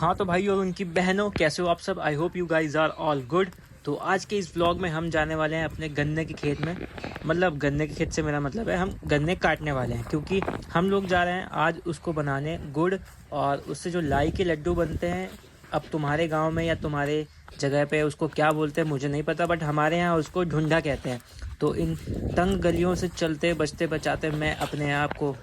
हाँ तो भाई और उनकी बहनों, कैसे हो आप सब? I hope you guys are all good. तो आज के इस व्लॉग में हम जाने वाले हैं अपने गन्ने के खेत में। मतलब गन्ने के खेत से मेरा मतलब है हम गन्ने काटने वाले हैं, क्योंकि हम लोग जा रहे हैं आज उसको बनाने गुड़, और उससे जो लाई के लड्डू बनते हैं। अब तुम्हारे गांव में या तुम्हारे जगह पे उसको क्या बोलते हैं मुझे नहीं पता, बट हमारे यहाँ उसको ढूंढा कहते हैं। तो इन तंग गलियों से चलते बचते बचाते मैं अपने आप को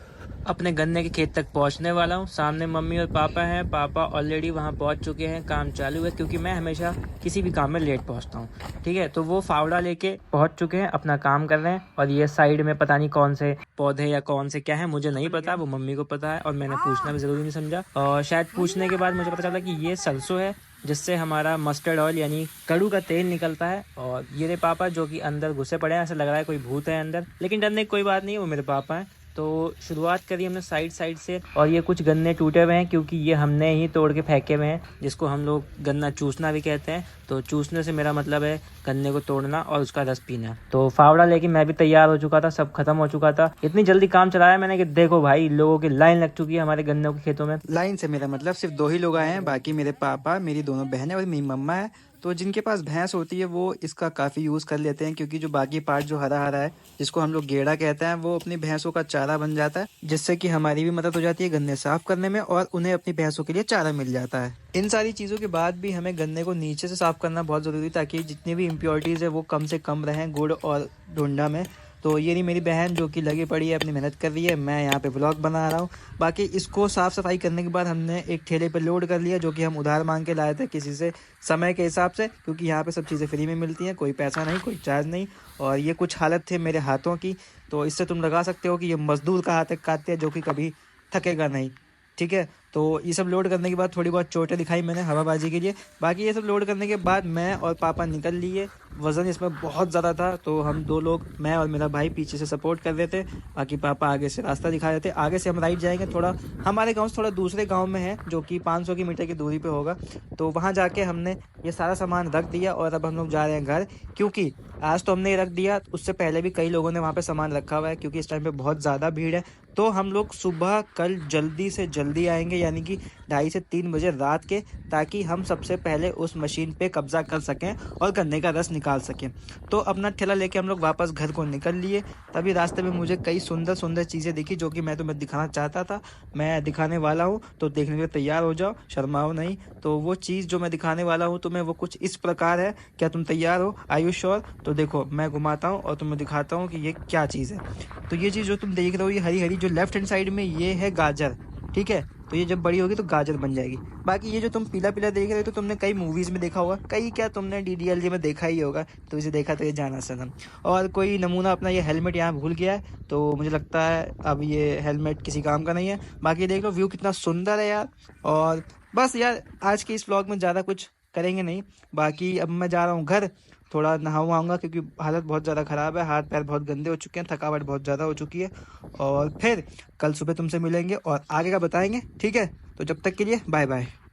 अपने गन्ने के खेत तक पहुंचने वाला हूं। सामने मम्मी और पापा हैं। पापा ऑलरेडी वहां पहुंच चुके हैं, काम चालू है, क्योंकि मैं हमेशा किसी भी काम में लेट पहुंचता हूं। ठीक है, तो वो फावड़ा लेके पहुंच चुके हैं, अपना काम कर रहे हैं। और ये साइड में पता नहीं कौन से पौधे या कौन से क्या है मुझे नहीं पता, वो मम्मी को पता है, और मैंने पूछना भी जरूरी नहीं समझा। और शायद पूछने के बाद मुझे पता चला कि ये सरसों है, जिससे हमारा मस्टर्ड ऑयल यानी कड़ू का तेल निकलता है। और ये रे पापा जो कि अंदर घुसे पड़े हैं, ऐसा लग रहा है कोई भूत है अंदर, लेकिन डरने की कोई बात नहीं है, वो मेरे पापा हैं। तो शुरुआत करी हमने साइड साइड से। और ये कुछ गन्ने टूटे हुए हैं, क्योंकि ये हमने ही तोड़ के फेंके हुए हैं, जिसको हम लोग गन्ना चूसना भी कहते हैं। तो चूसने से मेरा मतलब है गन्ने को तोड़ना और उसका रस पीना। तो फावड़ा लेके मैं भी तैयार हो चुका था, सब खत्म हो चुका था। इतनी जल्दी काम चलाया मैंने कि देखो भाई, लोगों की लाइन लग चुकी है हमारे गन्नों के खेतों में। लाइन से मेरा मतलब सिर्फ दो ही लोग आए हैं, बाकी मेरे पापा, मेरी दोनों बहनें और मेरी मम्मा है। तो जिनके पास भैंस होती है वो इसका काफ़ी यूज़ कर लेते हैं, क्योंकि जो बाकी पार्ट जो हरा हरा है, जिसको हम लोग गेड़ा कहते हैं, वो अपनी भैंसों का चारा बन जाता है, जिससे कि हमारी भी मदद हो जाती है गन्ने साफ करने में, और उन्हें अपनी भैंसों के लिए चारा मिल जाता है। इन सारी चीज़ों के बाद भी हमें गन्ने को नीचे से साफ करना बहुत ज़रूरी है, ताकि जितनी भी इम्प्योरिटीज़ है वो कम से कम रहें गुड़ और ढूंढा में। तो ये रही मेरी बहन जो कि लगी पड़ी है, अपनी मेहनत कर रही है। मैं यहाँ पे व्लॉग बना रहा हूँ। बाकी इसको साफ़ सफाई करने के बाद हमने एक ठेले पे लोड कर लिया, जो कि हम उधार मांग के लाए थे किसी से, समय के हिसाब से, क्योंकि यहाँ पे सब चीज़ें फ्री में मिलती हैं, कोई पैसा नहीं, कोई चार्ज नहीं। और ये कुछ हालत थे मेरे हाथों की, तो इससे तुम लगा सकते हो कि ये मजदूर का हाथ काटते हैं, जो कि कभी थकेगा नहीं। ठीक है, तो ये सब लोड करने के बाद थोड़ी बहुत चोटें दिखाई मैंने हवाबाजी के लिए। बाकी ये सब लोड करने के बाद मैं और पापा निकल लिए। वज़न इसमें बहुत ज़्यादा था, तो हम दो लोग, मैं और मेरा भाई, पीछे से सपोर्ट कर रहे थे। बाकी पापा आगे से रास्ता दिखा रहे थे। आगे से हम राइट जाएंगे, थोड़ा हमारे गांव से थोड़ा दूसरे गांव में है, जो कि 500 की मीटर की दूरी पे होगा। तो वहां जाके हमने ये सारा सामान रख दिया, और अब हम लोग जा रहे हैं घर। क्योंकि आज तो हमने ये रख दिया, उससे पहले भी कई लोगों ने वहाँ पे सामान रखा हुआ है, क्योंकि इस टाइम पे बहुत ज़्यादा भीड़ है। तो हम लोग सुबह कल जल्दी से जल्दी आएंगे, यानी कि 2:30 से 3 बजे रात के, ताकि हम सबसे पहले उस मशीन पे कब्जा कर सकें और गन्ने का रस निकाल सकें। तो अपना ठेला लेके हम लोग वापस घर को निकल लिए। तभी रास्ते में मुझे कई सुंदर सुंदर चीज़ें दिखी, जो कि मैं तुम्हें दिखाना चाहता था, मैं दिखाने वाला हूँ। तो देखने के लिए तैयार हो जाओ, शर्माओ नहीं। तो वो चीज़ जो मैं दिखाने वाला हूँ तुम्हें, वो कुछ इस प्रकार है। क्या तुम तैयार हो? Are you sure? तो देखो, मैं घुमाता हूँ और तुम्हें दिखाता हूँ कि ये क्या चीज़ है। तो ये चीज़ जो तुम देख रहे हो, ये हरी हरी जो लेफ्ट हैंड साइड में, ये है गाजर। ठीक है, तो ये जब बड़ी होगी तो गाजर बन जाएगी। बाकी ये जो तुम पीला पीला देख रहे हो, तो तुमने कई मूवीज़ में देखा होगा, कई क्या तुमने डीडीएलजे में देखा ही होगा। तो इसे देखा तो ये जाना सनम। और कोई नमूना अपना ये हेलमेट यहाँ भूल गया है, तो मुझे लगता है अब ये हेलमेट किसी काम का नहीं है। बाकी देख लो, व्यू कितना सुंदर है यार। और बस यार, आज के इस व्लॉग में ज़्यादा कुछ करेंगे नहीं। बाकी अब मैं जा रहा हूँ घर, थोड़ा नहाऊंगा, क्योंकि हालत बहुत ज़्यादा ख़राब है, हाथ पैर बहुत गंदे हो चुके हैं, थकावट बहुत ज़्यादा हो चुकी है। और फिर कल सुबह तुमसे मिलेंगे और आगे का बताएंगे। ठीक है, तो जब तक के लिए बाय बाय।